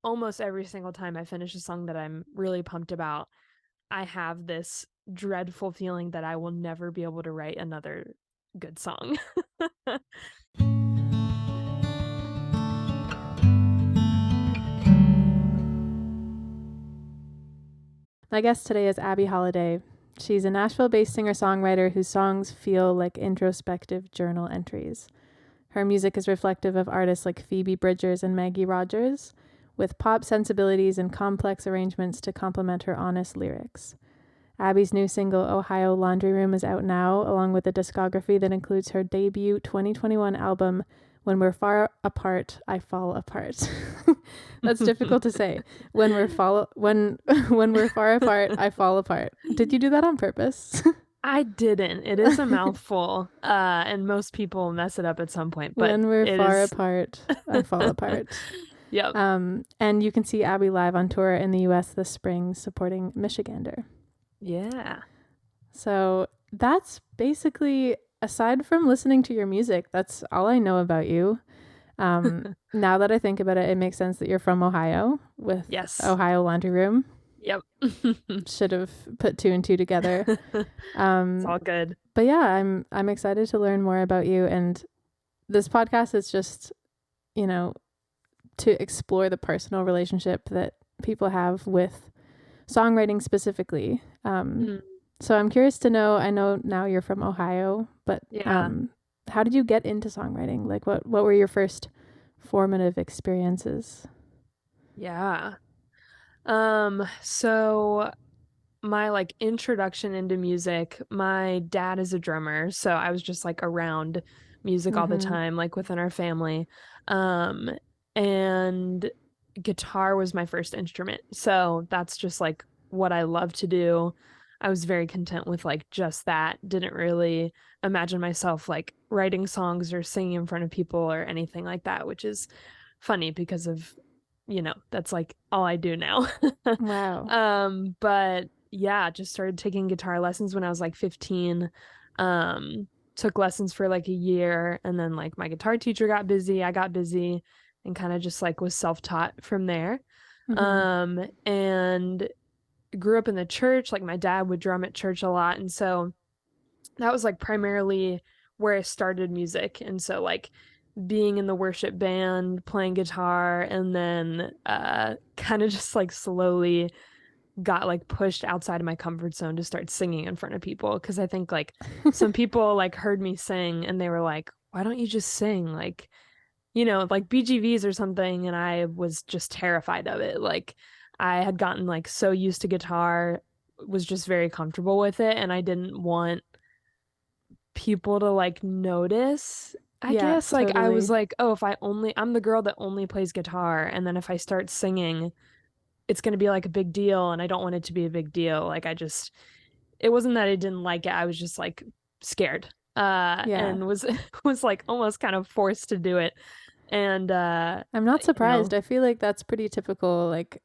almost every single time I finish a song that I'm really pumped about, I have this dreadful feeling that I will never be able to write another good song. My guest today is Abby Holliday. She's a Nashville-based singer-songwriter whose songs feel like introspective journal entries. Her music is reflective of artists like Phoebe Bridgers and Maggie Rogers, with pop sensibilities and complex arrangements to complement her honest lyrics. Abby's new single, Ohio Laundry Room, is out now, along with a discography that includes her debut 2021 album, When We're Far Apart, I Fall Apart. That's difficult to say. When we're far apart, I fall apart. Did you do that on purpose? I didn't. It is a mouthful, and most people mess it up at some point, but When we're it far is. apart, I fall apart. Yep. And you can see Abby live on tour in the U.S. this spring, supporting Michigander. Yeah. So that's basically, aside from listening to your music, that's all I know about you. Now that I think about it, it makes sense that you're from Ohio with Yes. Ohio Laundry Room. Yep. Should have put two and two together. It's all good. But yeah, I'm excited to learn more about you. And this podcast is just, to explore the personal relationship that people have with songwriting specifically. So I'm curious to know, I know now you're from Ohio, but Yeah. how did you get into songwriting? Like what were your first formative experiences? Yeah. So my like introduction into music, my dad is a drummer, so I was just like around music all the time, like within our family. And guitar was my first instrument. So that's just like what I love to do. I was very content with like just that. Didn't really imagine myself like writing songs or singing in front of people or anything like that, which is funny because of, that's like all I do now. Wow. But yeah, just started taking guitar lessons when I was like 15. Took lessons for like a year, and then like my guitar teacher got busy, I got busy, and kind of just like was self-taught from there. And grew up in the church, like my dad would drum at church a lot, and so that was like primarily where I started music. And so like being in the worship band, playing guitar, and then kind of just like slowly got like pushed outside of my comfort zone to start singing in front of people, because I think like some people like heard me sing and they were like, why don't you just sing like, like BGVs or something? And I was just terrified of it. Like I had gotten like so used to guitar, was just very comfortable with it, and I didn't want people to like notice. I Yeah, guess like I was totally. like, oh, if I'm the girl that only plays guitar, and then if I start singing, it's going to be like a big deal, and I don't want it to be a big deal. Like it wasn't that I didn't like it. I was just like scared. Yeah. And was was like almost kind of forced to do it. And I'm not surprised. I feel like that's pretty typical, like,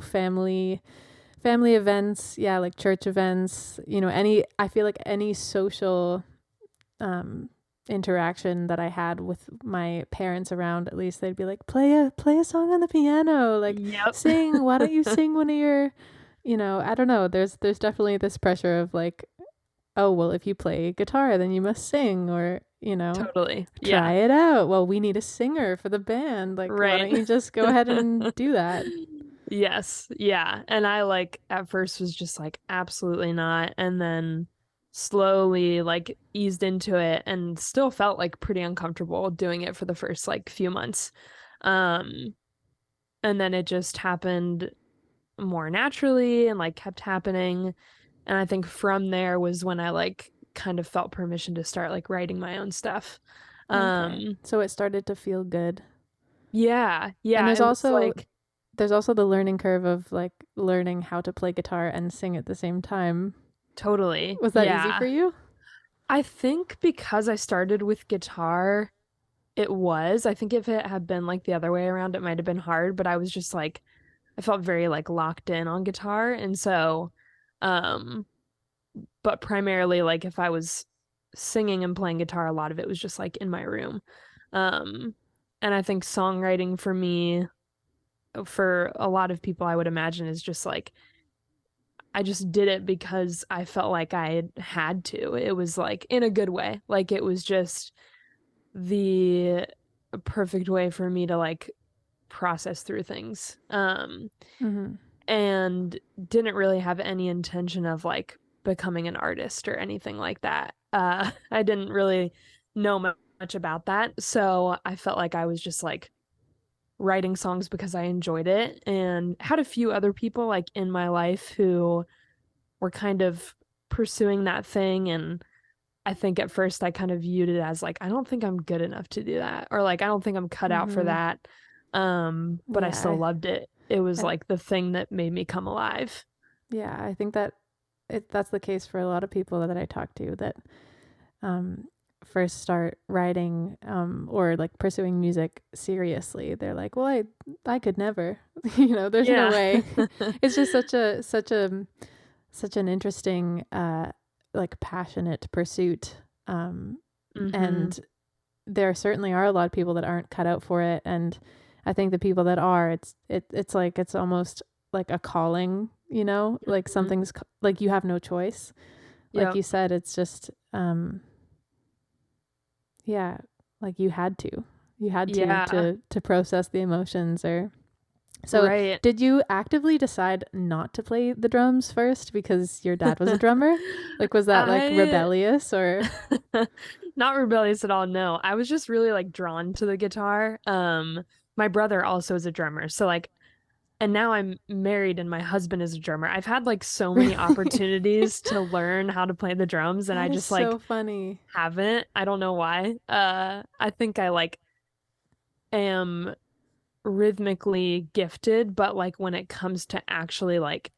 family events, yeah, like church events, I feel like any social interaction that I had with my parents around, at least they'd be like, play a song on the piano, like yep. sing, why don't you sing one of your, I don't know, there's definitely this pressure of like, oh, well, if you play guitar, then you must sing, or, Totally. try Yeah. it out. Well, we need a singer for the band. Like, why Right. don't you just go ahead and do that? Yes. Yeah. And I like at first was just like absolutely not, and then slowly like eased into it and still felt like pretty uncomfortable doing it for the first like few months. Um and then it just happened more naturally and like kept happening. And I think from there was when I like kind of felt permission to start like writing my own stuff. Okay. Um So it started to feel good. yeah, And yeah, it was like there's also the learning curve of like learning how to play guitar and sing at the same time. totally. Was that easy for Yeah. you? I think because I started with guitar, it was. I think if it had been like the other way around, it might have been hard, but I was just like I felt very like locked in on guitar. And so um but primarily like if I was singing and playing guitar, a lot of it was just like in my room. Um and I think songwriting for me for a lot of people, I would imagine, is just like I just did it because I felt like I had to. It was like in a good way. Like it was just the perfect way for me to like process through things. Mm-hmm. And didn't really have any intention of like becoming an artist or anything like that. I didn't really know much about that. So I felt like I was just like writing songs because I enjoyed it and had a few other people like in my life who were kind of pursuing that thing. And I think at first I kind of viewed it as like, I don't think I'm good enough to do that, or like, I don't think I'm cut out for Mm-hmm. that. But I still Yeah. loved it. It was I, like the thing that made me come alive. yeah, I think that that's the case for a lot of people that I talk to that um, first start writing or like pursuing music seriously. They're like, well, I could never, there's no Yeah. way. It's just such an interesting, like passionate pursuit. hmm And there certainly are a lot of people that aren't cut out for it. And I think the people that are, it's like, it's almost like a calling, like hmm something's like you have no choice. Like Yep. you said, it's just, yeah, like you had Yeah. to process the emotions. Or so Right. did you actively decide not to play the drums first because your dad was a drummer? Like was that like I rebellious or not rebellious at all, no. I was just really like drawn to the guitar. My brother also is a drummer. So like and now I'm married and my husband is a drummer. I've had like so many really? opportunities to learn how to play the drums and I That is just like so funny. haven't. I don't know why. I think I like am rhythmically gifted, but like when it comes to actually like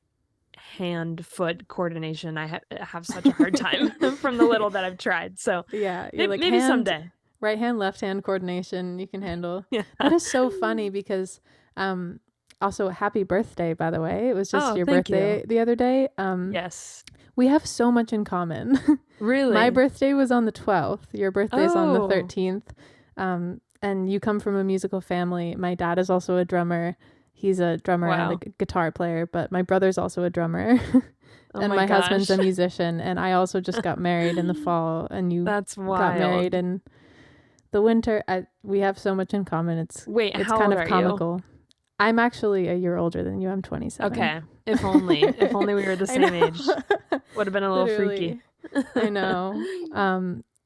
hand foot coordination, have such a hard time from the little that I've tried. So Yeah, you're maybe, like maybe someday. right hand, left hand coordination you can handle. Yeah. That is so funny because um also happy birthday by the way. It was just Oh, your thank you. birthday the other day. Yes. We have so much in common. My Really? birthday was on the 12th. Your birthday is on the Oh, 13th. And you come from a musical family. My dad is also a drummer. He's a drummer and a wow. guitar player, but my brother's also a drummer. Oh And my my husband's gosh. a musician. And I also just got married in the fall, and you That's got married wild. in the winter. We have so much in common. Wait, It's how kind old of are you? comical. I'm actually a year older than you. I'm 27. Okay. If only. If only we were the I same know. age. Would have been a little freaky. Literally. I know.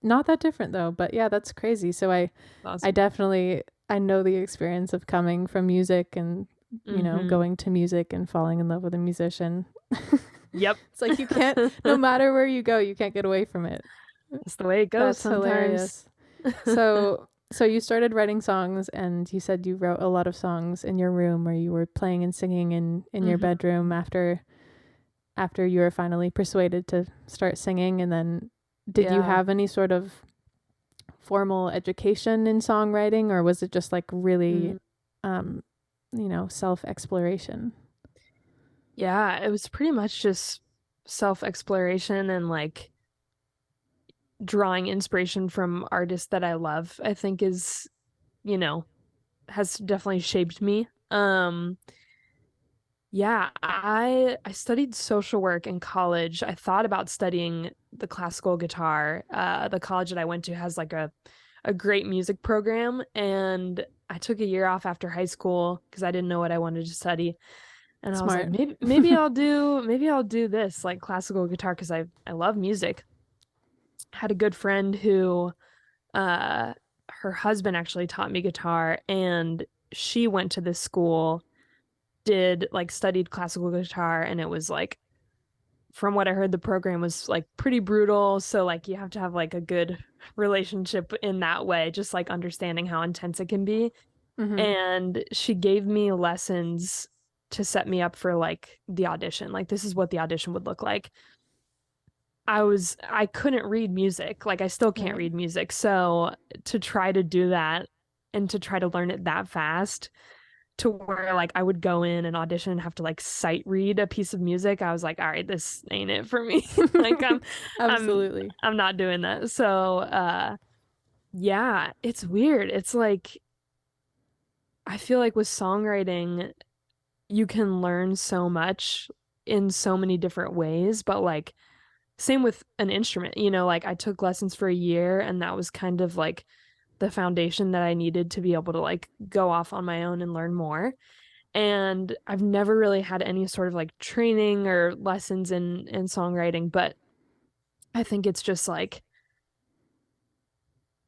Not that different though, but yeah, that's crazy. So I Awesome. definitely I know the experience of coming from music and Mm-hmm. going to music and falling in love with a musician. Yep. It's like you can't no matter where you go, you can't get away from it. That's the way it goes That's sometimes. hilarious. So you started writing songs and you said you wrote a lot of songs in your room or you were playing and singing in your hmm bedroom after you were finally persuaded to start singing. And then did you Yeah. have any sort of formal education in songwriting or was it just like really Mm. um self exploration? Yeah, it was pretty much just self-exploration and like drawing inspiration from artists that I love, I think is, you know, has definitely shaped me. Yeah, I studied social work in college. I thought about studying the classical guitar. The college that I went to has like a great music program, and I took a year off after high school because I didn't know what I wanted to study. And I was like, Smart. maybe I'll do this like classical guitar because I love music. Had a good friend who uh her husband actually taught me guitar, and she went to this school, did like studied classical guitar, and it was like from what I heard the program was like pretty brutal, so like you have to have like a good relationship in that way, just like understanding how intense it can be. Mm-hmm. And she gave me lessons to set me up for like the audition. Like this is what the audition would look like. I couldn't read music. Like I still can't Right. read music. So to try to do that and to try to learn it that fast to where like I would go in and audition and have to like sight read a piece of music, I was like, all right, this ain't it for me. Like I'm Absolutely. I'm not doing that. So yeah, it's weird. It's like I feel like with songwriting, you can learn so much in so many different ways, but like same with an instrument, like I took lessons for a year and that was kind of like the foundation that I needed to be able to like go off on my own and learn more. And I've never really had any sort of like training or lessons in songwriting, but I think it's just like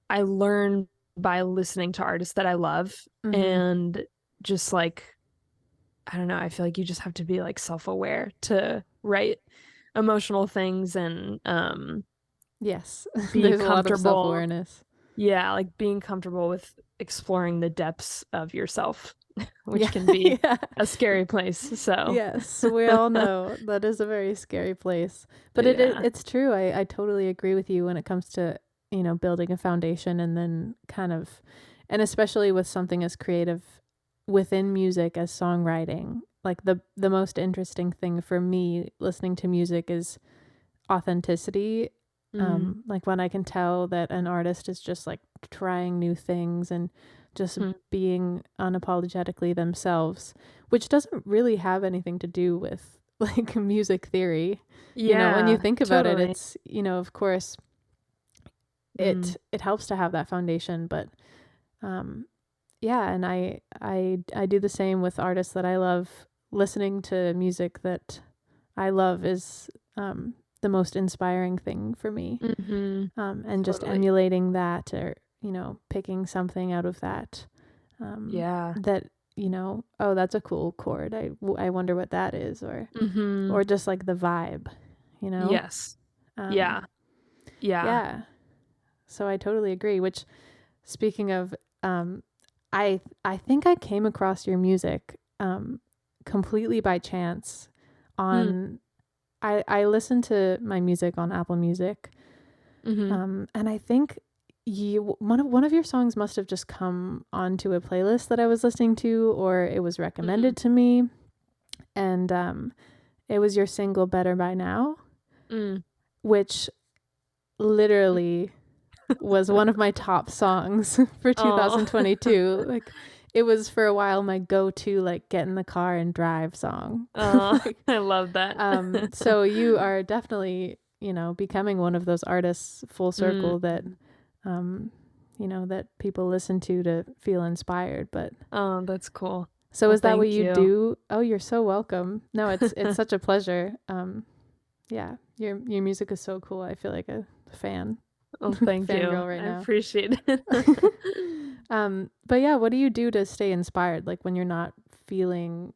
I learn by listening to artists that I love Mm-hmm. and just like I don't know, I feel like you just have to be like self-aware to write emotional things and Yes. be There's a lot of comfortable. self-awareness. Yeah, like being comfortable with exploring the depths of yourself, which Yeah. can be Yeah. a scary place. So, Yes, we all know that is a very scary place. But yeah. it's true. I totally agree with you when it comes to, building a foundation and then kind of, and especially with something as creative within music as songwriting. Like the most interesting thing for me listening to music is authenticity. Mm. Like when I can tell that an artist is just like trying new things and just Mm. being unapologetically themselves, which doesn't really have anything to do with like music theory. When you Yeah, think about it, totally. it's, of course Mm. it helps to have that foundation, but um yeah, and I do the same with artists that I love. Listening to music that I love is the most inspiring thing for me. Mm-hmm. And just Totally. emulating that, or picking something out of that, Yeah. that oh, that's a cool chord. I wonder what that is, Mm-hmm. or just like the vibe, you know. Yes. Um, Yeah. Yeah. yeah. So I totally agree. Which, speaking of, I think I came across your music completely by chance Mm. on. I listen to my music on Apple Music. Mm-hmm. And I think one of your songs must have just come onto a playlist that I was listening to, or it was Mm. recommended to me, and it was your single "Better by Now," Mm. which literally was one of my top songs for Oh. 2022. Like, it was for a while my go-to like get in the car and drive song. Oh, Like, I love that. so you are definitely, becoming one of those artists full Mm. circle that, um, that people listen to feel inspired. But Oh, that's cool. so Well, is that what thank you you. do? Oh, you're so welcome. No, it's such a pleasure. Yeah, your music is so cool. I feel like a fan, Oh, thank you. fangirl right I now. appreciate it. But yeah, what do you do to stay inspired? Like when you're not feeling,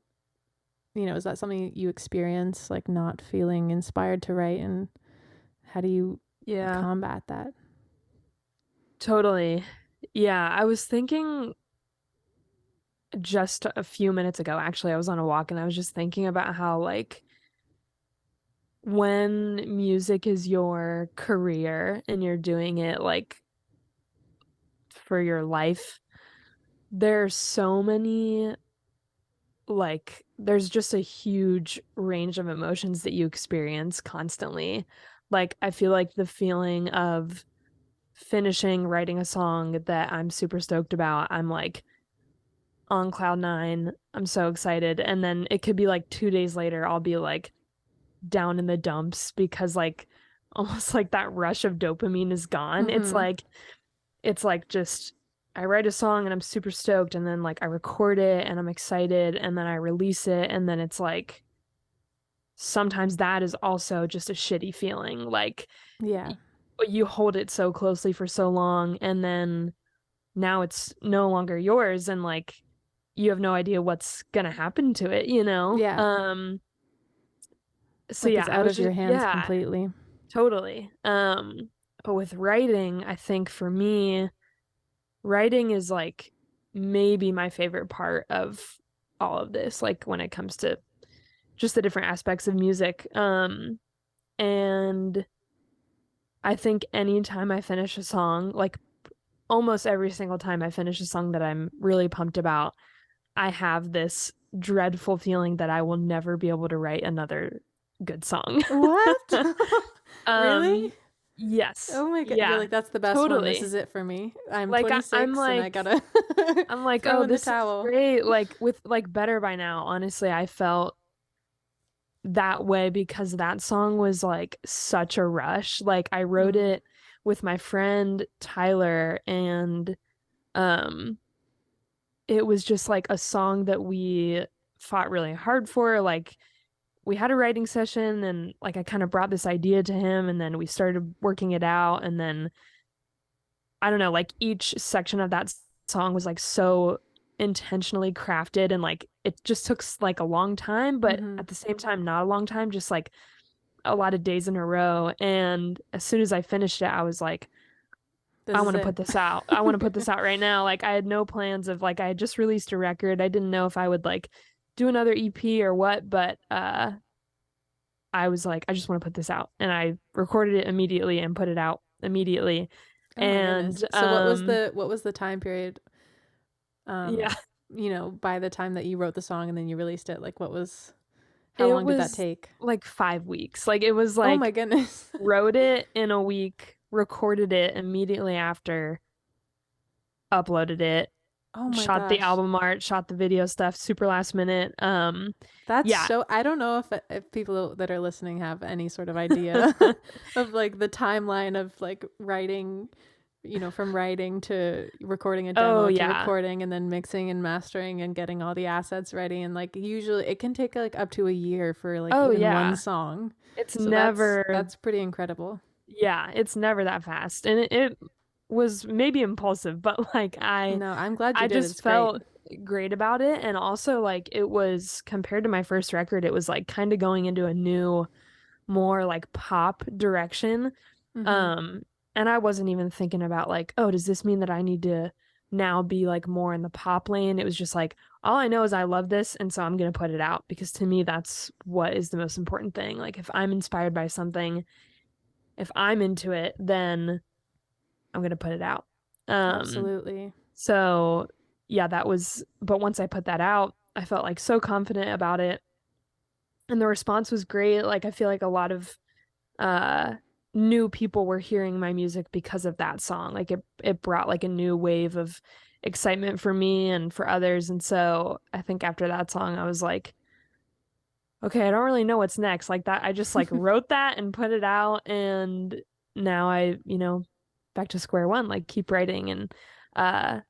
is that something you experience, like not feeling inspired to write, and how do you Yeah, combat that? totally. Yeah, I was thinking just a few minutes ago, actually, I was on a walk and I was just thinking about how, like, when music is your career and you're doing it, like, for your life, there's so many, like, there's just a huge range of emotions that you experience constantly. Like, I feel like the feeling of finishing writing a song that I'm super stoked about, I'm like on cloud nine. I'm so excited. And then it could be like 2 days later, I'll be like down in the dumps because like almost like that rush of dopamine is gone. Mm-hmm. It's like just I write a song and I'm super stoked and then like I record it and I'm excited and then I release it and then it's like sometimes that is also just a shitty feeling. Like Yeah. you hold it so closely for so long and then now it's no longer yours and like you have no idea what's gonna happen to it, you know? Yeah. So Like yeah, it's I out was of just your hands yeah, completely. totally. But with writing, I think for me, writing is like maybe my favorite part of all of this, like when it comes to just the different aspects of music. And I think anytime I finish a song, like almost every single time I finish a song that I'm really pumped about, I have this dreadful feeling that I will never be able to write another good song. What? Um, Really? Yes. Oh my God. You're Yeah. like, that's the best one. This Totally. is it for me. I'm Like I'm 26 and I like gotta I'm like, throw oh, in the this is towel. great. Like with like Better by Now, honestly, I felt that way because that song was like such a rush. Like I wrote Mm, it with my friend Tyler, and um it was just like a song that we fought really hard for. Like we had a writing session, and like I kind of brought this idea to him, and then we started working it out, and then I don't know, like each section of that song was like so intentionally crafted, and like it just took like a long time, but mm-hmm. at the same time not a long time, just like a lot of days in a row. And as soon as I finished it, I was like, This I is want to it. put this out. I want to put this out right now. Like I had no plans of like I had just released a record. I didn't know if I would like do another EP or what, but I was like, I just want to put this out. And I recorded it immediately and put it out immediately. Oh my And goodness. So what was the time period um yeah, by the time that you wrote the song and then you released it? Like what was how it long did that was take? like 5 weeks. Like it was Oh my like goodness. wrote it in a week, recorded it immediately after, uploaded it, Oh my shot the gosh. album art, shot the video stuff super last minute. That's Yeah. so I don't know if people that are listening have any sort of idea of like the timeline of like writing, from writing to recording a Oh demo to yeah. recording and then mixing and mastering and getting all the assets ready, and like usually it can take like up to a year for like Oh even one yeah. song. It's So never, that's pretty incredible. yeah, it's never that fast. And it was maybe impulsive, but like No, I'm glad you I did. just It's great. felt great about it. And also like it was compared to my first record, it was like kind of going into a new, more like pop direction. Mm-hmm. Um, and I wasn't even thinking about like, oh, does this mean that I need to now be like more in the pop lane? It was just like, all I know is I love this, and so I'm gonna put it out because to me that's what is the most important thing. Like if I'm inspired by something, if I'm into it, then I'm gonna put it out. Um, Absolutely. so yeah, that was, but once I put that out, I felt like so confident about it, and the response was great. Like I feel like a lot of uh new people were hearing my music because of that song. Like it brought like a new wave of excitement for me and for others. And so I think after that song I was like, okay, I don't really know what's next. Like that I just like wrote that and put it out, and now I, back to square one, like keep writing, and uh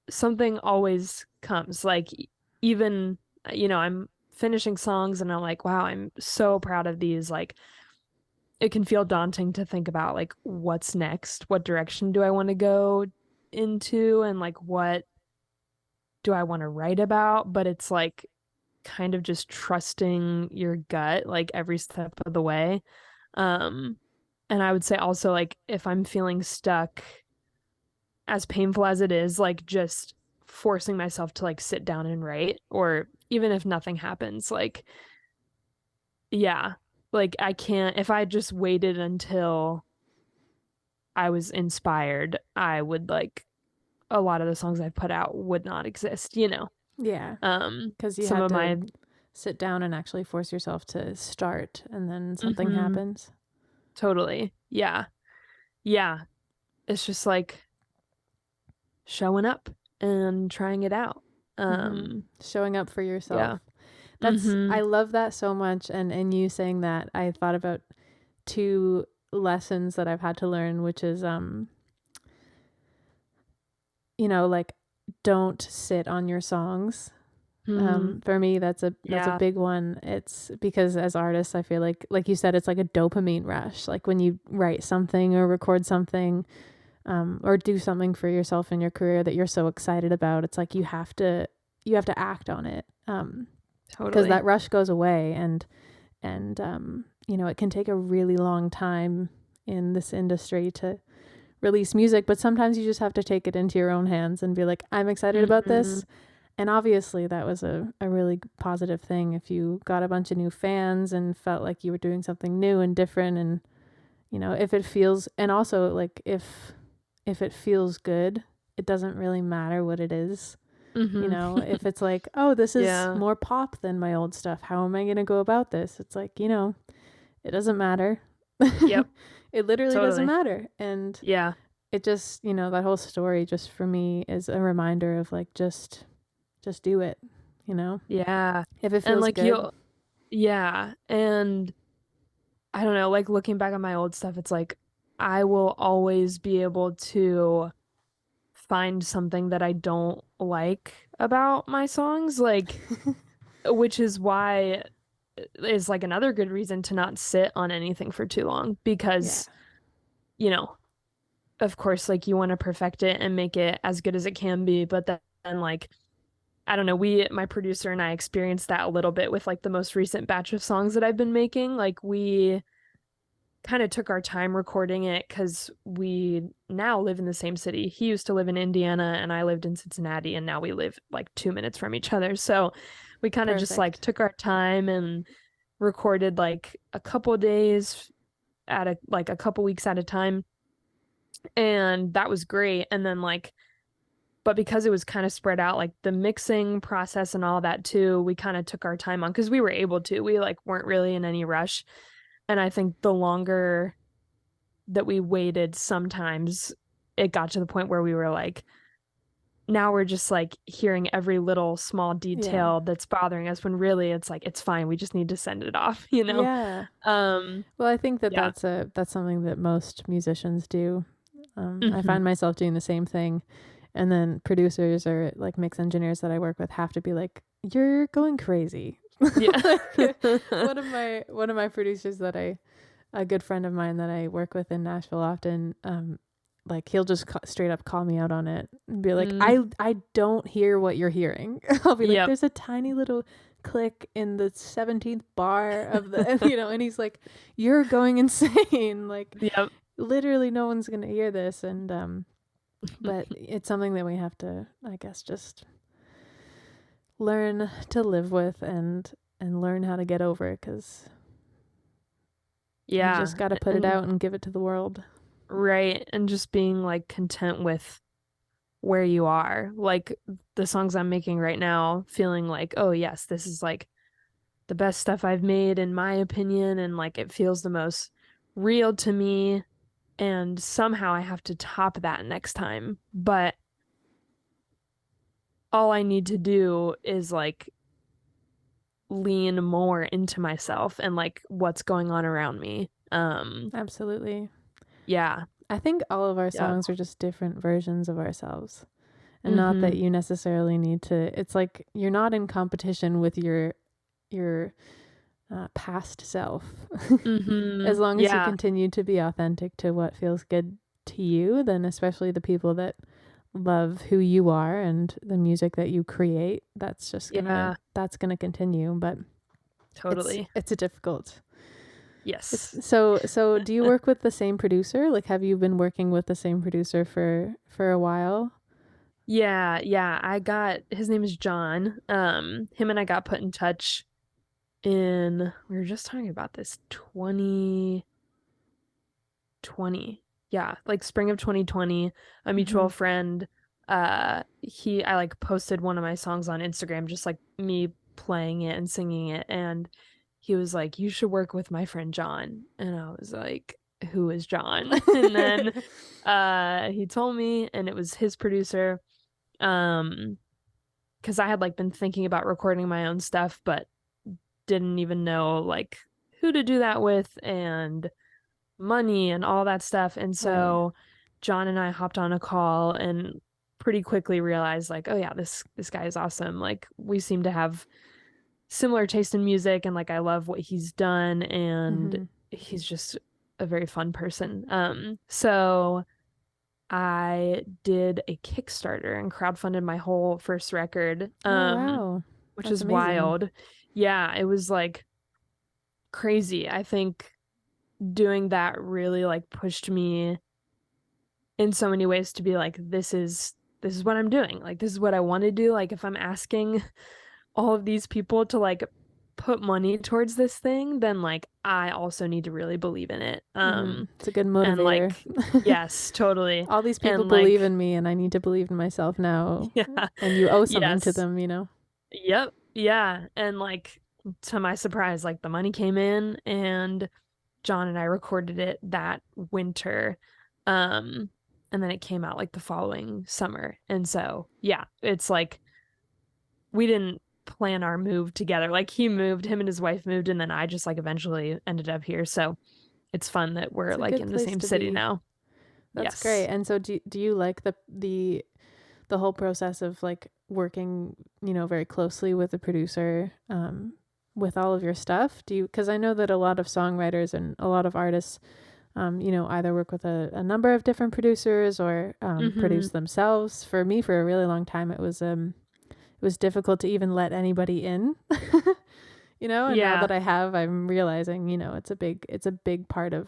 something always comes. Like even I'm finishing songs and I'm like, wow, I'm so proud of these. Like it can feel daunting to think about like what's next, what direction do I want to go into, and like what do I want to write about, but it's like kind of just trusting your gut like every step of the way. um and I would say also like if I'm feeling stuck, as painful as it is, like just forcing myself to like sit down and write, or even if nothing happens, like yeah, like I can't, if I just waited until I was inspired, I would like a lot of the songs I put out would not exist. Yeah, because you Some had of to my sit down and actually force yourself to start, and then something hmm happens. totally. Yeah. Yeah. It's just like showing up and trying it out. Mm-hmm. Um, Showing up for yourself. yeah. I hmm love that so much. And in you saying that, I thought about two lessons that I've had to learn, which is, like don't sit on your songs. hmm For me, that's a Yeah. big one. It's because as artists, I feel like you said, it's like a dopamine rush. Like when you write something or record something, or do something for yourself in your career that you're so excited about, it's like you have to act on it, because Totally. that rush goes away, and it can take a really long time in this industry to release music, but sometimes you just have to take it into your own hands and be like, I'm excited about hmm this. And obviously that was a really positive thing if you got a bunch of new fans and felt like you were doing something new and different. And if it feels, and also like if it feels good, it doesn't really matter what it is. hmm If it's like, oh, this is Yeah. more pop than my old stuff, how am I going to go about this? It's like, it doesn't matter. Yep. It literally doesn't Totally. matter. And Yeah. it just, that whole story just for me is a reminder of like, just do it, Yeah. if it And feels like good. yeah. And I don't know, like looking back at my old stuff, it's like I will always be able to find something that I don't like about my songs, like, which is why is like another good reason to not sit on anything for too long Yeah. because, you know, of course, like you want to perfect it and make it as good as it can be, but then like I don't know, my producer and I experienced that a little bit with like the most recent batch of songs that I've been making. Like we kind of took our time recording it because we now live in the same city. He used to live in Indiana and I lived in Cincinnati, and now we live like 2 minutes from each other. So we kind of just like Perfect. took our time and recorded like a couple days at a couple weeks at a time. And that was great. And then like, but because it was kind of spread out, like the mixing process and all that too, we kind of took our time on because we were able to. We like weren't really in any rush. And I think the longer that we waited, sometimes it got to the point where we were like, now we're just like hearing every little small Yeah. detail that's bothering us when really it's like it's fine. We just need to send it off, you know? Yeah. Um, Well, I think that yeah. that's something that most musicians do. I Hmm. find myself doing the same thing, and then producers or like mix engineers that I work with have to be like, "You're going crazy." Yeah. Like one of my producers that a good friend of mine that I work with in Nashville often, like he'll just straight up call me out on it and be like, Mm, I don't hear what you're hearing. I'll be like, yep. there's a tiny little click in the 17th bar of the, and he's like, you're going insane. Like Yep. literally no one's going to hear this. And, but it's something that we have to, I guess, just learn to live with and learn how to get over, because you just Yeah. got to put it And out and give it to the world. right. And just being like content with where you are. Like the songs I'm making right now, feeling like, oh, yes, this is like the best stuff I've made in my opinion. And like it feels the most real to me. And somehow I have to top that next time. But all I need to do is like lean more into myself and like what's going on around me. Absolutely. Yeah. I think all of our Yeah. songs are just different versions of ourselves. And not that Mm-hmm. you necessarily need to, it's like you're not in competition with your past self. Mm-hmm. As long as you Yeah. continue to be authentic to what feels good to you, then especially the people that love who you are and the music that you create, Yeah. that's gonna continue. But Totally. it's a difficult. Yes. So do you work with the same producer? Like, have you been working with the same producer for a while? Yeah, yeah. I got his name is John. Him and I got put in touch in we were just talking about this 2020. Yeah, like spring of 2020, a Mm-hmm. mutual friend, I like posted one of my songs on Instagram, just like me playing it and singing it, and he was like, "You should work with my friend John." And I was like, "Who is John?" And then he told me and it was his producer. Um, because I had like been thinking about recording my own stuff, but didn't even know like who to do that with and money and all that stuff. And Right. so John and I hopped on a call and pretty quickly realized like, oh yeah, this guy is awesome. Like we seem to have similar taste in music and like I love what he's done and Mm-hmm. he's just a very fun person. So I did a Kickstarter and crowdfunded my whole first record, Oh wow, which that's is amazing. wild. Yeah, it was like crazy. I think doing that really like pushed me in so many ways to be like, this is what I'm doing. Like this is what I want to do. Like if I'm asking all of these people to like put money towards this thing, then like I also need to really believe in it. Mm-hmm. It's a good And motivator. like yes, totally. All these people And believe like in me, and I need to believe in myself now. yeah, And you owe something to yes. them. Yep. Yeah. And like to my surprise, like the money came in and John and I recorded it that winter. Um, and then it came out like the following summer. And so, yeah, it's like we didn't plan our move together. Like he moved, him and his wife moved, and then I just like eventually ended up here. So it's fun that we're It's a like good in the place same to city be. now. That's great. Yes. And so do you like the whole process of like working, very closely with the producer with all of your stuff? Do you, because I know that a lot of songwriters and a lot of artists either work with a number of different producers or Mm-hmm. produce themselves. For me, for a really long time, it was difficult to even let anybody in. And now Yeah, that I have, I'm realizing, it's a big part of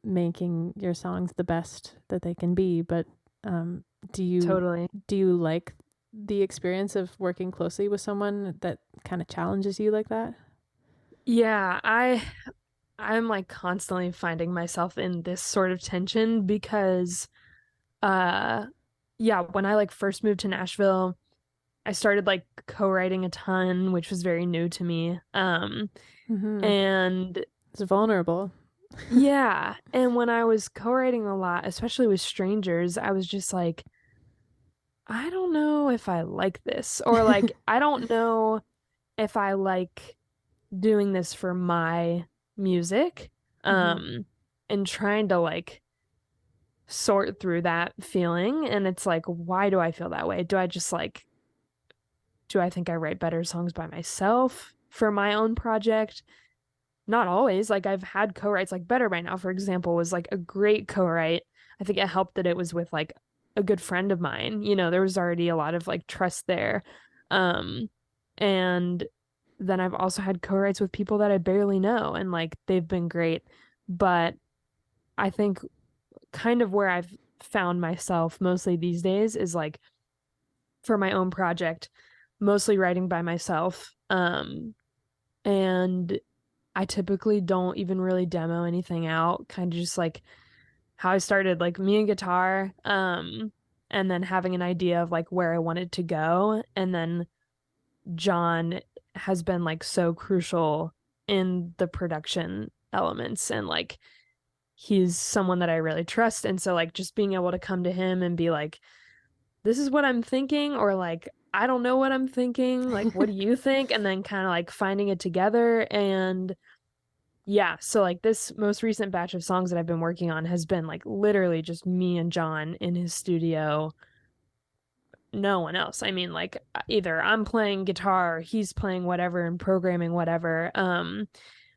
making your songs the best that they can be. But um, do you totally. do you like the experience of working closely with someone that kind of challenges you like that? Yeah, I'm like constantly finding myself in this sort of tension because uh yeah, when I like first moved to Nashville, I started like co-writing a ton, which was very new to me. Mm-hmm. And It's vulnerable. yeah, and when I was co-writing a lot, especially with strangers, I was just like, I don't know if I like this, or like I don't know if I like doing this for my music. Mm-hmm. Um, and trying to like sort through that feeling, and it's like, why do I feel that way? Do I just like do I think I write better songs by myself for my own project? Not always. Like I've had co-writes, like Better by Now, for example, was like a great co-write. I think it helped that it was with like a good friend of mine. There was already a lot of like trust there. Um, and then I've also had co-writes with people that I barely know, and like they've been great. But I think kind of where I've found myself mostly these days is like for my own project, mostly writing by myself. And I typically don't even really demo anything out, kind of just like how I started, like me and guitar, and then having an idea of like where I wanted to go. And then John has been like so crucial in the production elements, and like he's someone that I really trust. And so like just being able to come to him and be like, this is what I'm thinking, or like, I don't know what I'm thinking. Like, what do you think? And then kind of like finding it together. And yeah, so like this most recent batch of songs that I've been working on has been like literally just me and John in his studio, no one else. I mean, like either I'm playing guitar, he's playing whatever and programming whatever.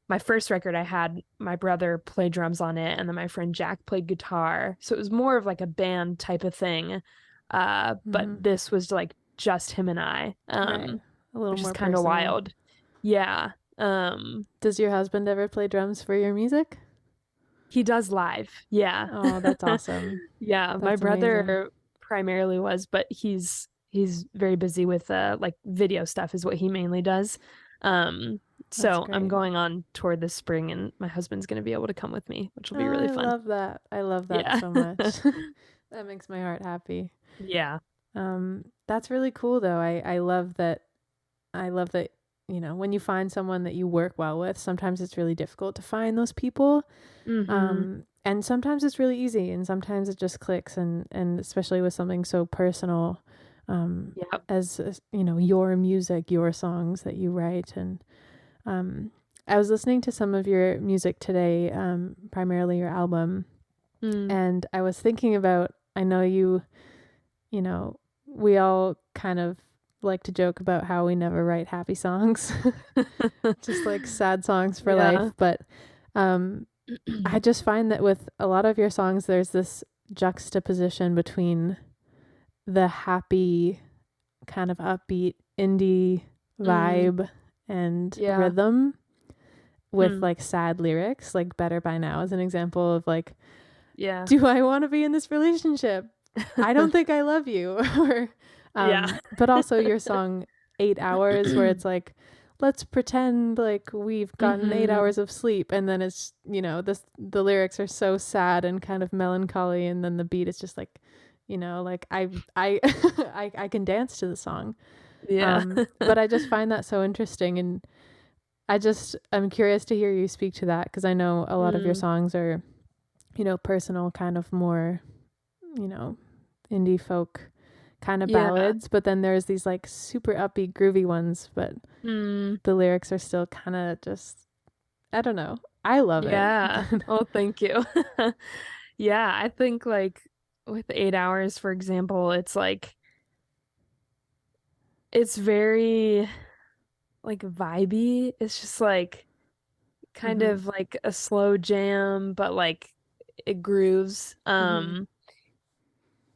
My first record I had my brother play drums on it, and then my friend Jack played guitar. So it was more of like a band type of thing. But Mm-hmm. this was like just him and I, Right. A little which is more kind of personal. wild. Yeah. Um, Does your husband ever play drums for your music? he does live. Yeah. Oh, that's awesome. Yeah, my That's amazing. brother primarily was, but he's very busy with like video stuff is what he mainly does. Um, That's so I'm great. going on tour this spring, and my husband's going to be able to come with me, which will be Oh, really I fun. love that. I love that Yeah. so much. That makes my heart happy. Yeah. That's really cool though. I love that. I love that, when you find someone that you work well with, sometimes it's really difficult to find those people. Mm-hmm. And sometimes it's really easy and sometimes it just clicks, and especially with something so personal um Yep. as your music, your songs that you write. And um I was listening to some of your music today, primarily your album, Mm. and I was thinking about, I know you know, we all kind of like to joke about how we never write happy songs, just like sad songs for Yeah. life. But um, I just find that with a lot of your songs, there's this juxtaposition between the happy, kind of upbeat indie Mm. vibe and Yeah. rhythm with Hmm. like sad lyrics, like Better by Now is an example of like, Yeah. do I want to be in this relationship? I don't think I love you. Or Yeah. but also your song 8 hours, where it's like, let's pretend like we've gotten eight Mm-hmm. hours of sleep, and then it's, the lyrics are so sad and kind of melancholy, and then the beat is just like, like I I can dance to the song. Yeah. But I just find that so interesting. And I'm curious to hear you speak to that, because I know a lot of your Mm, songs are, personal, kind of more, indie folk kind of yeah. ballads, but then there's these like super upbeat groovy ones, but Mm, the lyrics are still kind of just, I don't know. I love it. yeah. But Oh, thank you. Yeah, I think like with 8 hours, for example, it's like it's very like vibey. It's just like kind mhm. of like a slow jam, but like it grooves. Mhm.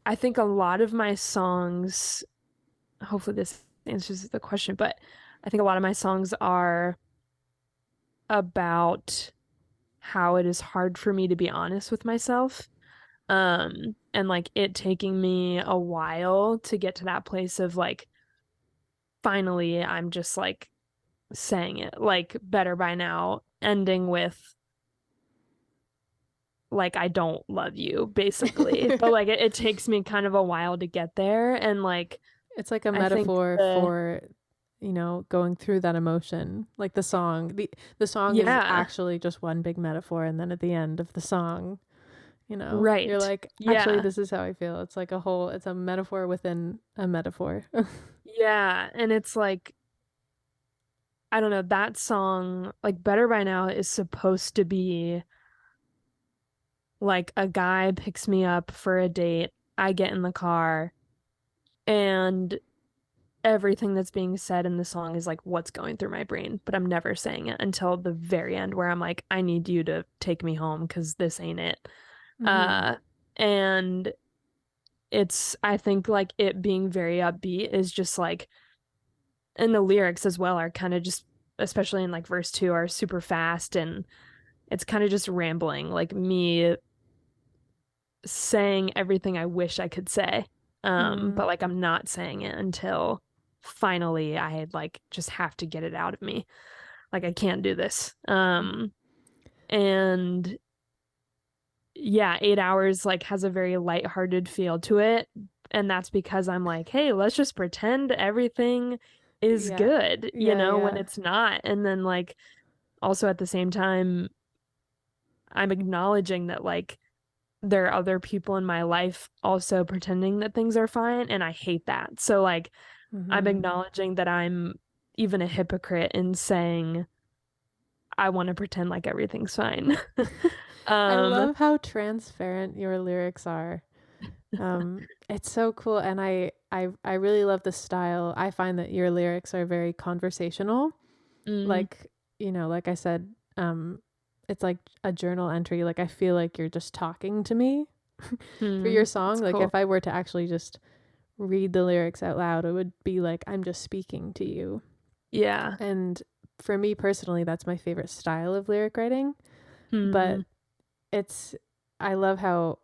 I think a lot of my songs, hopefully this answers the question, but I think a lot of my songs are about how it is hard for me to be honest with myself. And like it taking me a while to get to that place of like finally I'm just like saying it, like Better by Now, ending with like I don't love you, basically. But like it takes me kind of a while to get there. And like It's like a I think metaphor the for, going through that emotion. Like the song is yeah, actually just one big metaphor, and then at the end of the song, you're right. like, actually, Yeah. this is how I feel. It's a metaphor within a metaphor. Yeah. And it's like I don't know, that song, like Better by Now is supposed to be like a guy picks me up for a date, I get in the car, and everything that's being said in the song is like what's going through my brain, but I'm never saying it until the very end where I'm like, I need you to take me home because this ain't it. Mhm. Uh, and it's, I think like it being very upbeat is just like, and the lyrics as well are kind of just, especially in like verse two, are super fast and it's kind of just rambling, like me saying everything I wish I could say. Mm. But like I'm not saying it until finally I like just have to get it out of me. Like I can't do this. And yeah, 8 hours like has a very lighthearted feel to it. And that's because I'm like, hey, let's just pretend everything is Yeah. good, Yeah, when yeah. it's not. And then like also at the same time, I'm acknowledging that like there are other people in my life also pretending that things are fine, and I hate that. So like I'm Mhm. acknowledging that I'm even a hypocrite in saying I want to pretend like everything's fine. I Um, love how transparent your lyrics are. It's so cool, and I really love the style. I find that your lyrics are very conversational. mm, Like, like I said, it's like a journal entry. Like I feel like you're just talking to me through your song. that's Like cool. if I were to actually just read the lyrics out loud, it would be like I'm just speaking to you. Yeah. And for me personally, that's my favorite style of lyric writing. Hmm. But it's I love how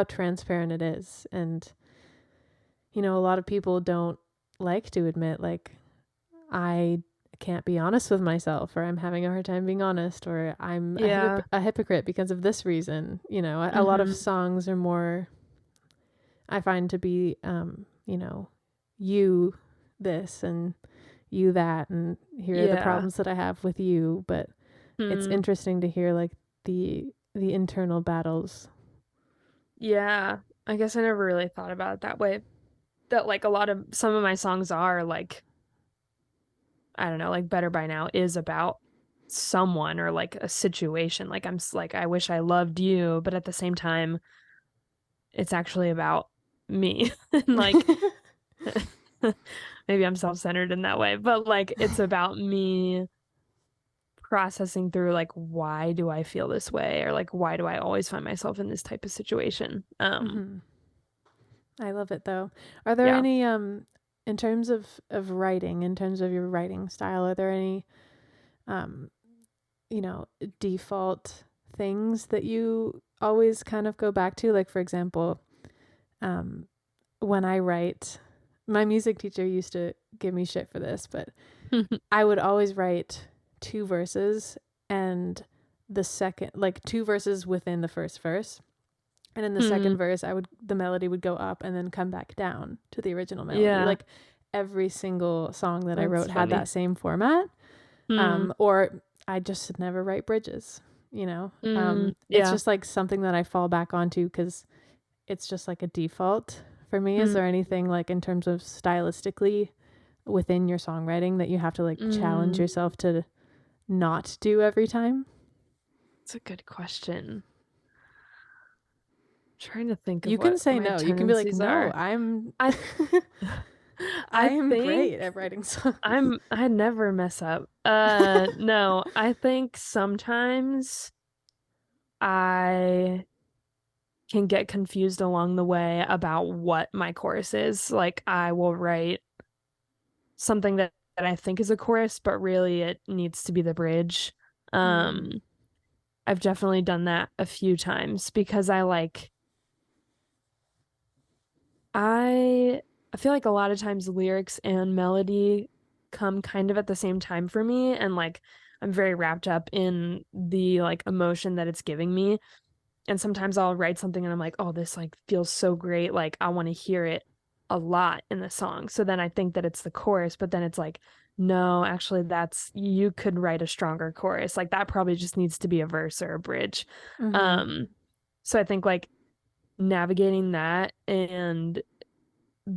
transparent it is. And a lot of people don't like to admit, like, I can't be honest with myself, or I'm having a hard time being honest, or I'm Yeah. a hypocrite because of this reason. A lot of Hmm. songs are more, I find, to be, you this and you that, and here are the Yeah. problems that I have with you. But it's Hmm. interesting to hear like the internal battles. Yeah. I guess I never really thought about it that way. That like a lot of some of my songs are like I don't know, like Better by Now is about someone or like a situation. Like like I wish I loved you, but at the same time, it's actually about me. And like maybe I'm self-centered in that way, but like it's about me processing through like why do I feel this way or like why do I always find myself in this type of situation? Hmm. I love it though. Are there Yeah. any in terms of writing, in terms of your writing style, are there any um you know, default things that you always kind of go back to? Like for example, um when I write, my music teacher used to give me shit for this, but I would always write two verses, and the second, like two verses within the first verse. And in the Hmm. second verse, the melody would go up and then come back down to the original melody. Yeah, Like every single song that I that's wrote had funny. that same format. Mm, Or I just never write bridges, it's yeah. just like something that I fall back onto because it's just like a default for me. Is Mm, there anything like in terms of stylistically within your songwriting that you have to like challenge mm. yourself to not do every time? It's a good question. Trying to think of You can what say my no. You can be like, tendencies no, are. I I I'm think great at writing songs. I never mess up. No, I think sometimes I can get confused along the way about what my chorus is. Like I will write something that I think is a chorus, but really it needs to be the bridge. Mm. Um, I've definitely done that a few times because I I feel like a lot of times lyrics and melody come kind of at the same time for me, and like I'm very wrapped up in the like emotion that it's giving me. And sometimes I'll write something and I'm like, "Oh, this like feels so great. Like I want to hear it a lot in the song." So then I think that it's the chorus, but then it's like, "No, actually that's you could write a stronger chorus. Like that probably just needs to be a verse or a bridge." Mm-hmm. Um so I think like navigating that and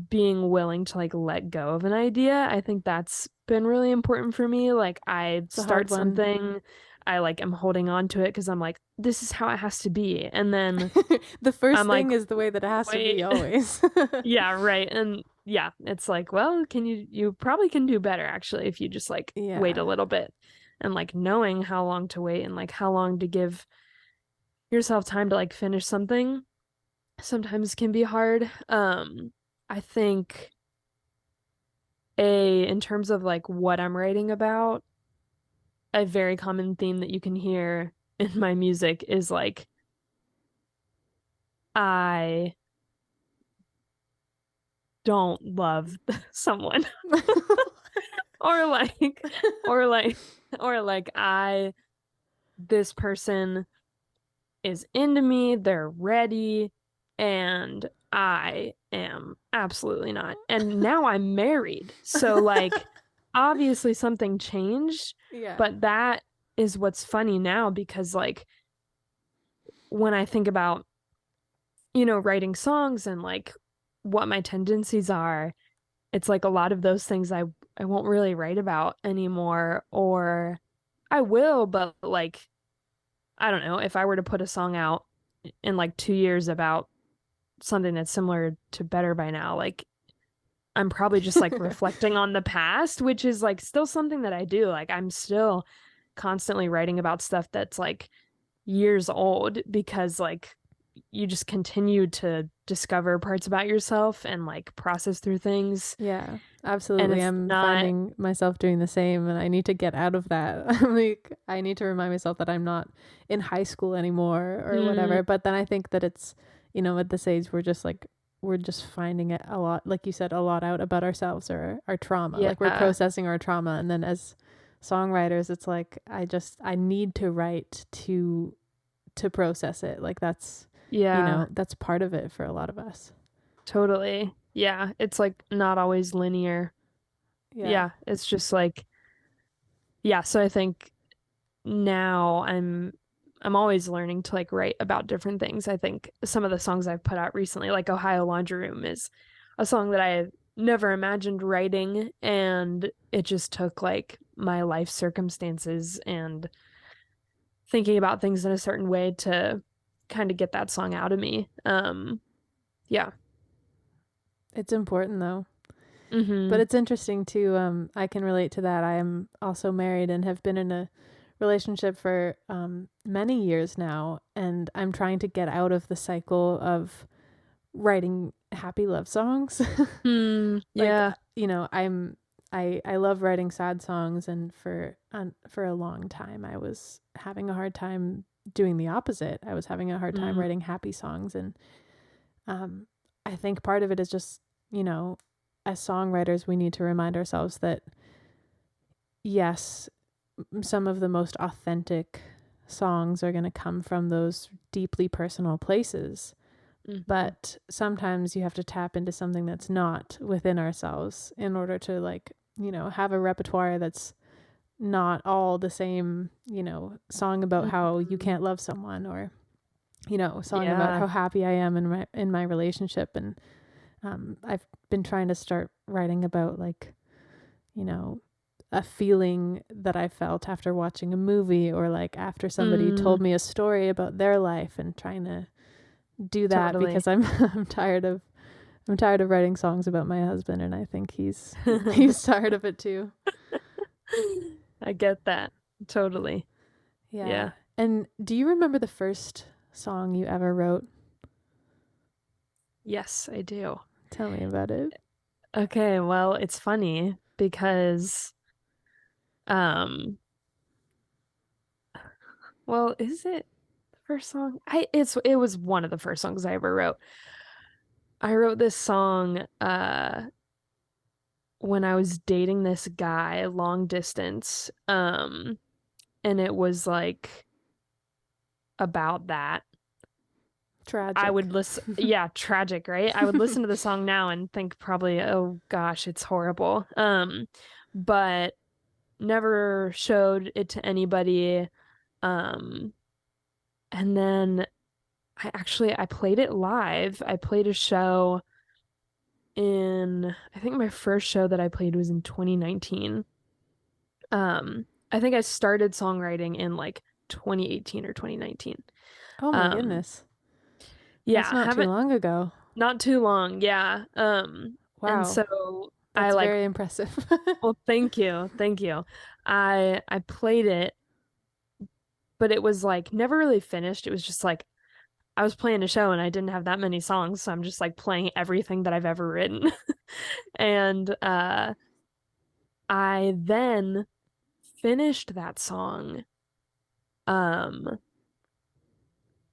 being willing to like let go of an idea. I think that's been really important for me. Like I It's a hard start one. something, I like am holding on to it because I'm like, this is how it has to be. And then The I'm first like, thing is the way that it has to be wait, always. yeah, right. And yeah, it's like, well, you probably can do better actually if you just like wait a Yeah. little bit. And like knowing how long to wait and like how long to give yourself time to like finish something sometimes can be hard. I think in terms of like what I'm writing about, a very common theme that you can hear in my music is like I don't love someone or like or like or like I this person is into me, they're ready, and I am absolutely not. And now I'm married. So like obviously something changed, Yeah. but that is what's funny now because like when I think about, writing songs and like what my tendencies are, it's like a lot of those things I won't really write about anymore, or I will, but like I don't know, if I were to put a song out in like 2 years about something that's similar to Better by Now, like I'm probably just like reflecting on the past, which is like still something that I do. Like I'm still constantly writing about stuff that's like years old because like you just continue to discover parts about yourself and like process through things. Yeah, And absolutely. it's I'm not, finding myself doing the same and I need to get out of that. I'm like, I need to remind myself that I'm not in high school anymore or mm, whatever. But then I think that it's, at this age, we're just finding it a lot, like you said, a lot out about ourselves or our trauma. Like we're yeah, processing our trauma. And then as songwriters, it's like, I need to write to process it. Like yeah, that's part of it for a lot of us. totally. Yeah, it's like not always linear. Yeah. Yeah, it's just like, yeah, so I think now I'm always learning to like write about different things. I think some of the songs I've put out recently, like Ohio Laundry Room, is a song that I never imagined writing, and it just took like my life circumstances and thinking about things in a certain way to kind of get that song out of me. Yeah. It's important though. But Mm-hmm. it's interesting too. I can relate to that. I am also married and have been in a relationship for many years now, and I'm trying to get out of the cycle of writing happy love songs. Mm, Like yeah. I love writing sad songs, and for a long time I was having a hard time doing the opposite. I was having a hard time Mm, writing happy songs, and um, I think part of it is just, as songwriters, we need to remind ourselves that, yes, some of the most authentic songs are going to come from those deeply personal places. mm-hmm. But sometimes you have to tap into something that's not within ourselves in order to, like, have a repertoire that's not all the same, song about how you Mhm. can't love someone, or song about Yeah. how happy I am in my relationship. And I've been trying to start writing about, like, you know, a feeling that I felt after watching a movie, or like after somebody Mm, told me a story about their life, and trying to do that totally. because I'm I'm tired of writing songs about my husband, and I think he's tired of it too. I get that. Totally. Yeah. Yeah. And do you remember the first song you ever wrote? Yes, I do. Tell me about it. Okay, well, it's funny because um well, is it the first song? It was one of the first songs I ever wrote. I wrote this song when I was dating this guy long distance. And it was like about that. I Tragic. would listen, yeah, tragic, right? I would listen to the song now and think probably, oh gosh, it's horrible. But never showed it to anybody. Um, and then I played it live. I played a show I think my first show that I played was in 2019. I think I started songwriting in like 2018 or 2019. Oh my Um, goodness. That's yeah, not too haven't long ago. not too long, yeah. And Wow. so I That's like, very impressive. well, thank you, thank you. I played it, but it was like never really finished. It was just like I was playing a show and I didn't have that many songs, so I'm just like playing everything that I've ever written. And I then finished that song um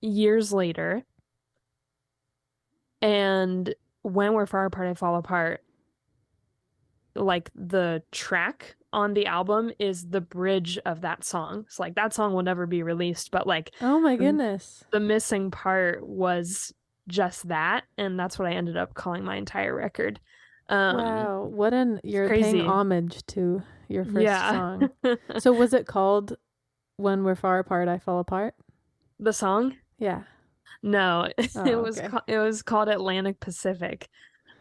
years later, and When We're Far Apart I Fall Apart, like the track on the album is the bridge of that song. So like that song will never be released, but like Oh my the, goodness. the missing part was just that, and that's what I ended up calling my entire record. Wow. It's You're paying crazy. homage to your first Yeah. song. So was it called When We're Far Apart, I Fall Apart? The song? Yeah. No, Oh, okay. it was called Atlantic Pacific.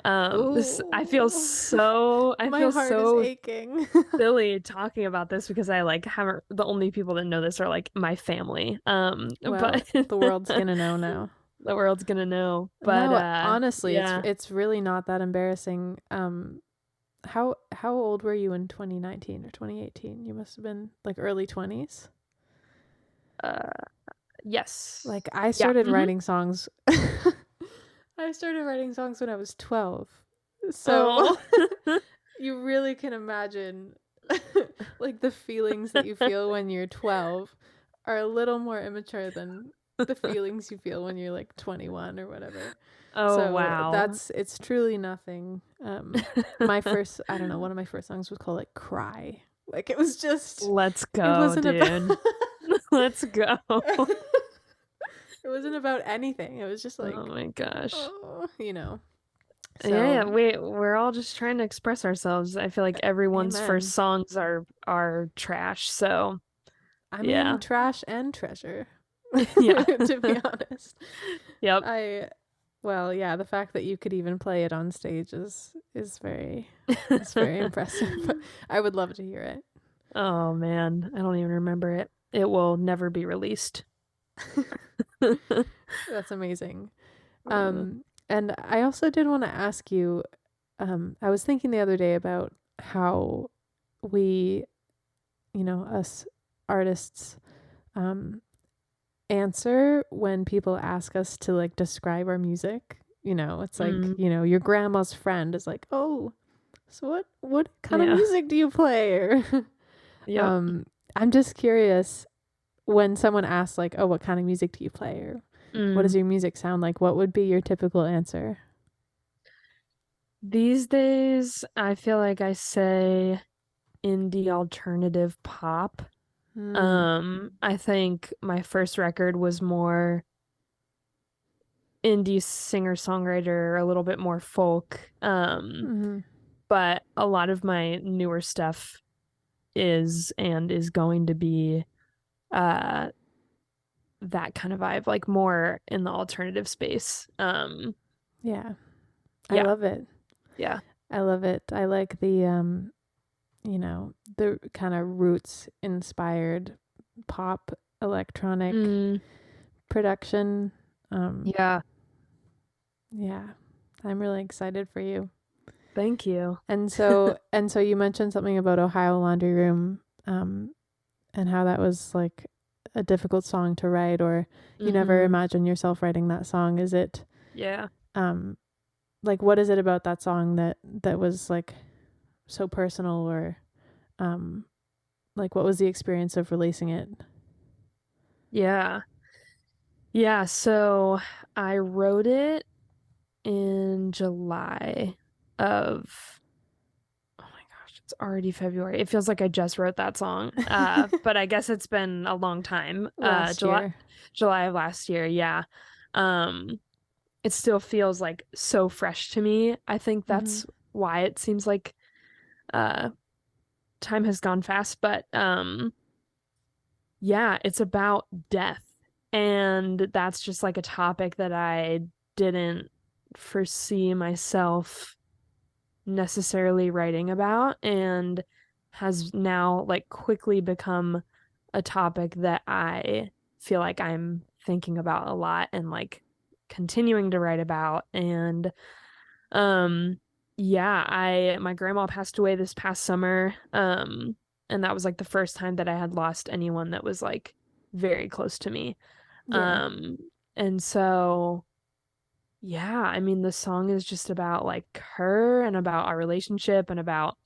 This Ooh. I My feel heart is so aching. silly talking about this because I like haven't the only people that know this are like my family. Well, But the world's gonna know now. the world's gonna know. But No, honestly, yeah. it's really not that embarrassing. How old were you in 2019 or 2018? You must have been like early 20s. Uh yes. Like I Yeah. started Hmm. writing songs. I started writing songs when I was 12. So Oh. you really can imagine like the feelings that you feel when you're 12 are a little more immature than the feelings you feel when you're like 21 or whatever. Oh So wow. it's truly nothing. My first, I don't know, one of my first songs was called like Cry. Like it was just, Let's it go, wasn't about, dude. Let's go. it wasn't about anything. It was just Oh like, my gosh. oh, Yeah, yeah, So, we're all just trying to express ourselves. I feel like everyone's first amen. songs are trash, so I mean, yeah. trash and treasure, Yeah. to be honest. Yep. I, well, yeah, the fact that you could even play it on stage is very impressive. I would love to hear it. Oh man, I don't even remember it. It will never be released. That's amazing. Uh, And I also did want to ask you, I was thinking the other day about how we, us artists, um, answer when people ask us to like describe our music. It's like, mm, your grandma's friend is like, "Oh, so what kind of yeah. music do you play?" Or Yep. um I'm just curious, when someone asks like, "Oh, what kind of music do you play?" or "What does Mm. your music sound like?" What would be your typical answer? These days, I feel like I say indie alternative pop. Hmm. I think my first record was more indie singer-songwriter, a little bit more folk. Mm-hmm. But a lot of my newer stuff is and is going to be uh that kind of vibe, like more in the alternative space. Yeah. I Yeah, love it. yeah. I love it. I like the you know, the kind of roots inspired pop electronic Mm, production. Um yeah. yeah. I'm really excited for you. Thank you. And so you mentioned something about Ohio Laundry Room, and how that was like a difficult song to write, or you never Mm-hmm. imagine yourself writing that song. Is it Yeah. um like, what is it about that song that was like so personal, or um like, what was the experience of releasing it? Yeah. Yeah. So I wrote it in July of, oh my gosh, it's already February. It feels like I just wrote that song. But I guess it's been a long time. Last year. July of last year. Yeah. Um, it still feels like so fresh to me. I think Mm-hmm. that's why it seems like uh time has gone fast, but yeah, it's about death. And that's just like a topic that I didn't foresee myself necessarily writing about, and has now like quickly become a topic that I feel like I'm thinking about a lot and like continuing to write about. And um yeah, I my grandma passed away this past summer. And that was like the first time that I had lost anyone that was like very close to me. Yeah. Um and so yeah, I mean the song is just about like her and about our relationship and about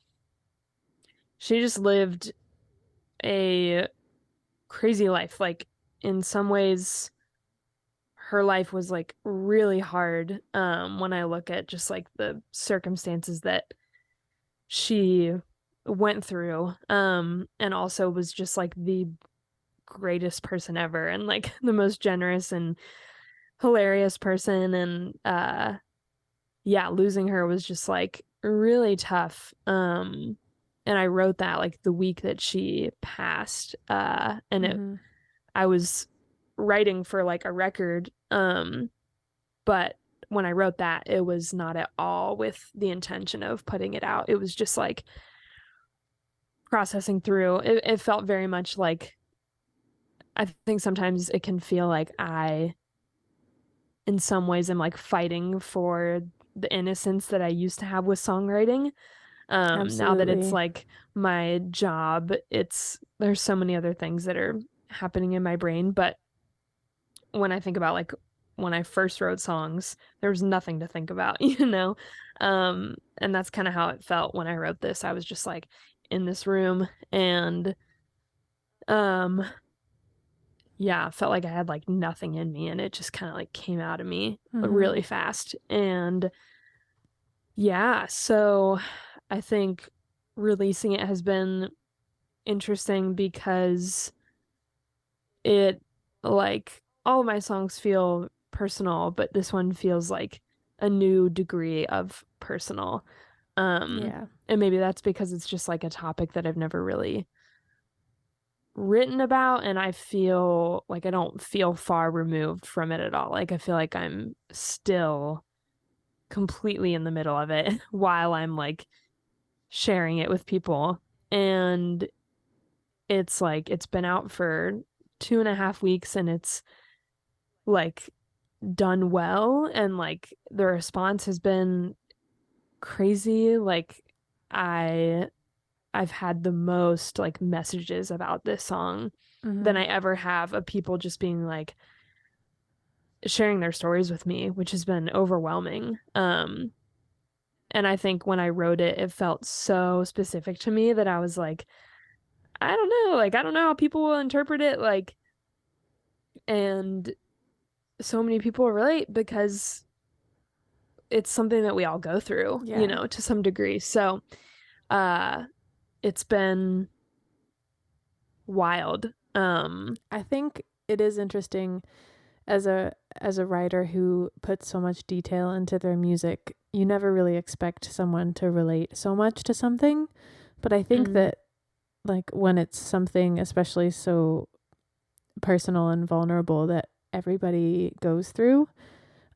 she just lived a crazy life. Like in some ways her life was like really hard when I look at just like the circumstances that she went through, and also was just like the greatest person ever and like the most generous and hilarious person. And yeah, losing her was just like really tough. And I wrote that like the week that she passed, and Mm-hmm. I was writing for like a record, but when I wrote that it was not at all with the intention of putting it out. It was just like processing through. It felt very much like, I think sometimes it can feel like I, in some ways, am like fighting for the innocence that I used to have with songwriting. Now that it's Absolutely. like my job, there's so many other things that are happening in my brain. But when I think about like when I first wrote songs, there was nothing to think about, you know? And that's kind of how it felt when I wrote this. I was just like in this room and um yeah, felt like I had like nothing in me and it just kind of like came out of me Mm-hmm. really fast. And yeah, so I think releasing it has been interesting because it, like, all of my songs feel personal, but this one feels like a new degree of personal. Um, Yeah. and maybe that's because it's just like a topic that I've never really written about, and I feel like I don't feel far removed from it at all. Like I feel like I'm still completely in the middle of it while I'm like sharing it with people. And it's like it's been out for 2.5 weeks and it's like done well, and like the response has been crazy. Like I I've had the most like messages about this song than Mm-hmm. I ever have of people just being like sharing their stories with me, which has been overwhelming. And I think when I wrote it, it felt so specific to me that I was like, I don't know, like I don't know how people will interpret it, like, and so many people relate because it's something that we all go through, you Yeah. know, to some degree. So, uh, it's been wild. I think it is interesting as a writer who puts so much detail into their music. You never really expect someone to relate so much to something, but I think mm, that like when it's something especially so personal and vulnerable that everybody goes through,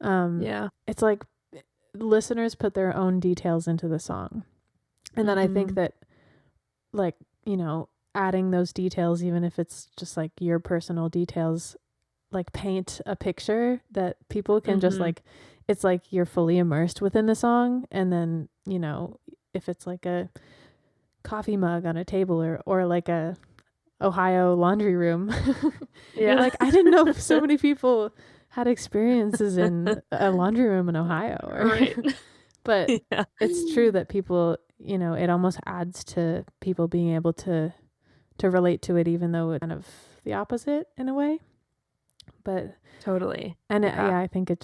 Yeah. it's like listeners put their own details into the song. And then I think Mhm. that, like, adding those details, even if it's just like your personal details, like paint a picture that people can just Mhm. like, it's like you're fully immersed within the song. And then, if it's like a coffee mug on a table, or like a Ohio laundry room, you're Yeah. like, I didn't know so many people had experiences in a laundry room in Ohio. Or Right. but Yeah. it's true that people, it almost adds to people being able to relate to it, even though it's kind of the opposite in a way. But Totally. yeah, Yeah. I think it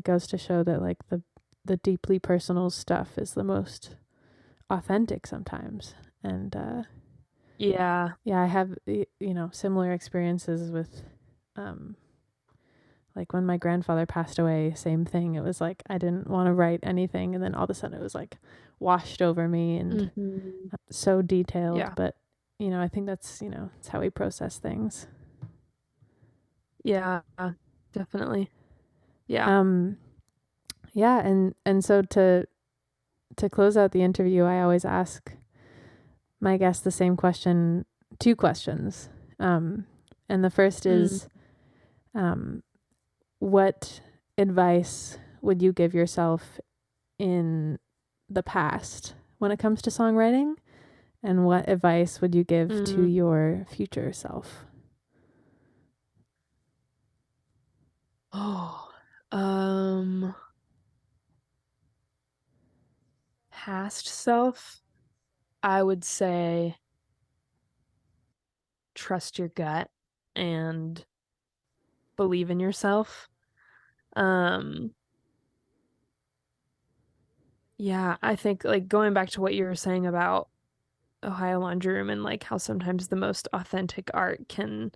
goes to show that like the deeply personal stuff is the most authentic sometimes. And Yeah. yeah, I have similar experiences with like when my grandfather passed away, same thing. It was like I didn't want to write anything, and then all of a sudden it was like washed over me and Mhm. so detailed. Yeah. But I think that's it's how we process things. Yeah. Definitely. Yeah. Um, yeah, and so to close out the interview, I always ask my guests the same question, two questions. And the first Mm. is, um, what advice would you give yourself in the past when it comes to songwriting? And what advice would you give to Mm. your future self? Oh. Past self, I would say trust your gut and believe in yourself. Um, yeah, I think like going back to what you were saying about Ohio Laundry Room and like how sometimes the most authentic art can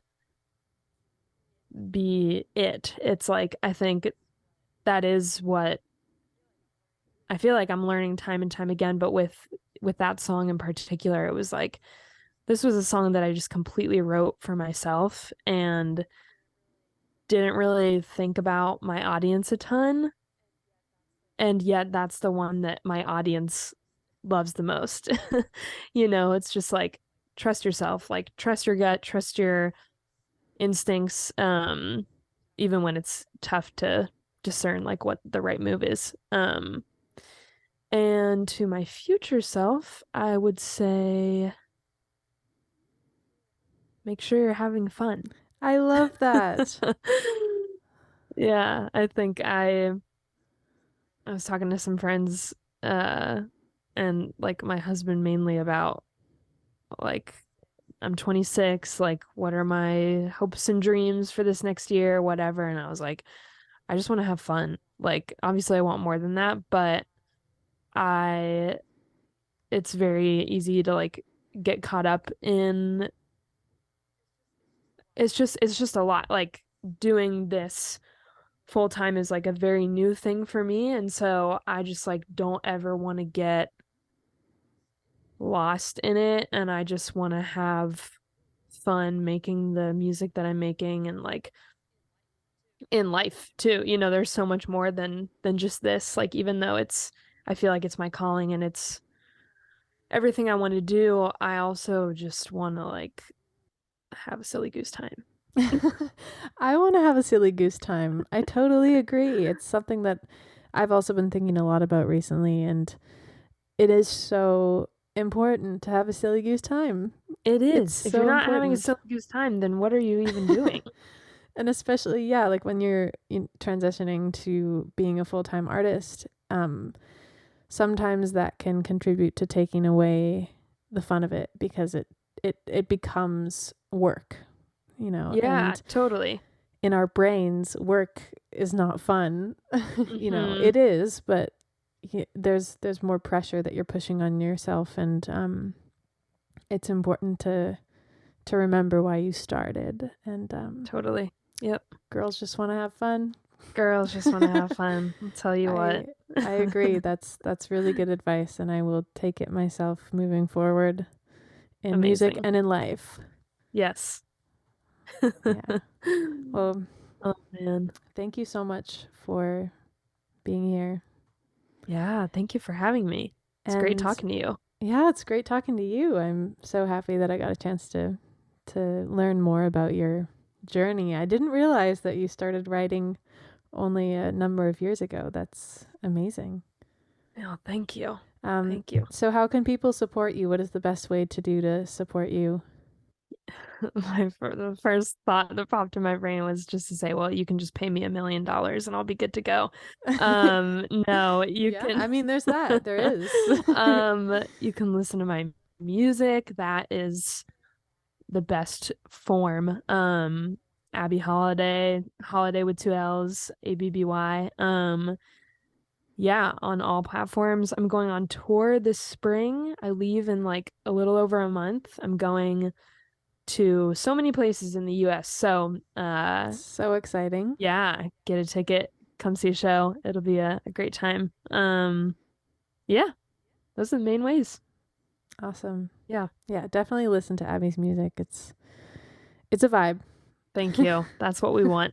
be it. It's like I think that is what I feel like I'm learning time and time again, but with that song in particular, it was like this was a song that I just completely wrote for myself and didn't really think about my audience a ton. And yet that's the one that my audience loves the most. It's just like trust yourself, like trust your gut, trust your instincts, even when it's tough to discern like what the right move is. And to my future self, I would say make sure you're having fun. I love that. Yeah, I think I was talking to some friends uh and like my husband mainly about like I'm 26, like what are my hopes and dreams for this next year, whatever, and I was like I just want to have fun. Like obviously I want more than that, but I it's very easy to like get caught up in it's just a lot. Like doing this full time is like a very new thing for me, and so I just like don't ever want to get lost in it, and I just want to have fun making the music that I'm making and like in life too. There's so much more than just this. Like even though I feel like it's my calling and it's everything I want to do, I also just want to like have a silly goose time. I want to have a silly goose time. I totally agree. It's something that I've also been thinking a lot about recently, and it is so important to have a silly goose time. It It's is. If you're so not having a important. silly goose time, then what are you even doing? And especially, yeah, like when you're transitioning to being a full-time artist, sometimes that can contribute to taking away the fun of it, because it becomes work, Yeah, and totally. in our brains, work is not fun. Hmm. It is, but there's more pressure that you're pushing on yourself, and it's important to remember why you started. And Totally. Yep. girls just want to have fun. Girls just want to have fun. I'll tell you I what. I agree. That's really good advice, and I will take it myself moving forward in music Amazing. and in life. Yes. Yeah. Well, Oh man. thank you so much for being here. Yeah, thank you for having me. It's great And talking to you. yeah, it's great talking to you. I'm so happy that I got a chance to learn more about your journey. I didn't realize that you started writing only a number of years ago. That's amazing. Oh, thank you. Um, Thank you. so how can people support you? What is the best way to do to support you? The first thought that popped in my brain was just to say, well, you can just pay me $1 million and I'll be good to go. No, you Yeah, can I mean, there's that. There is. you can listen to my music. That is the best form. Abby Holiday, Holiday with two L's, ABBY. Yeah, on all platforms. I'm going on tour this spring. I leave in like a little over a month. I'm going to so many places in the US. So, So exciting. yeah, get a ticket, come see a show. It'll be a great time. Yeah, those are the main ways. Awesome. Yeah, Yeah, definitely listen to Abby's music. It's a vibe. thank you. That's what we want.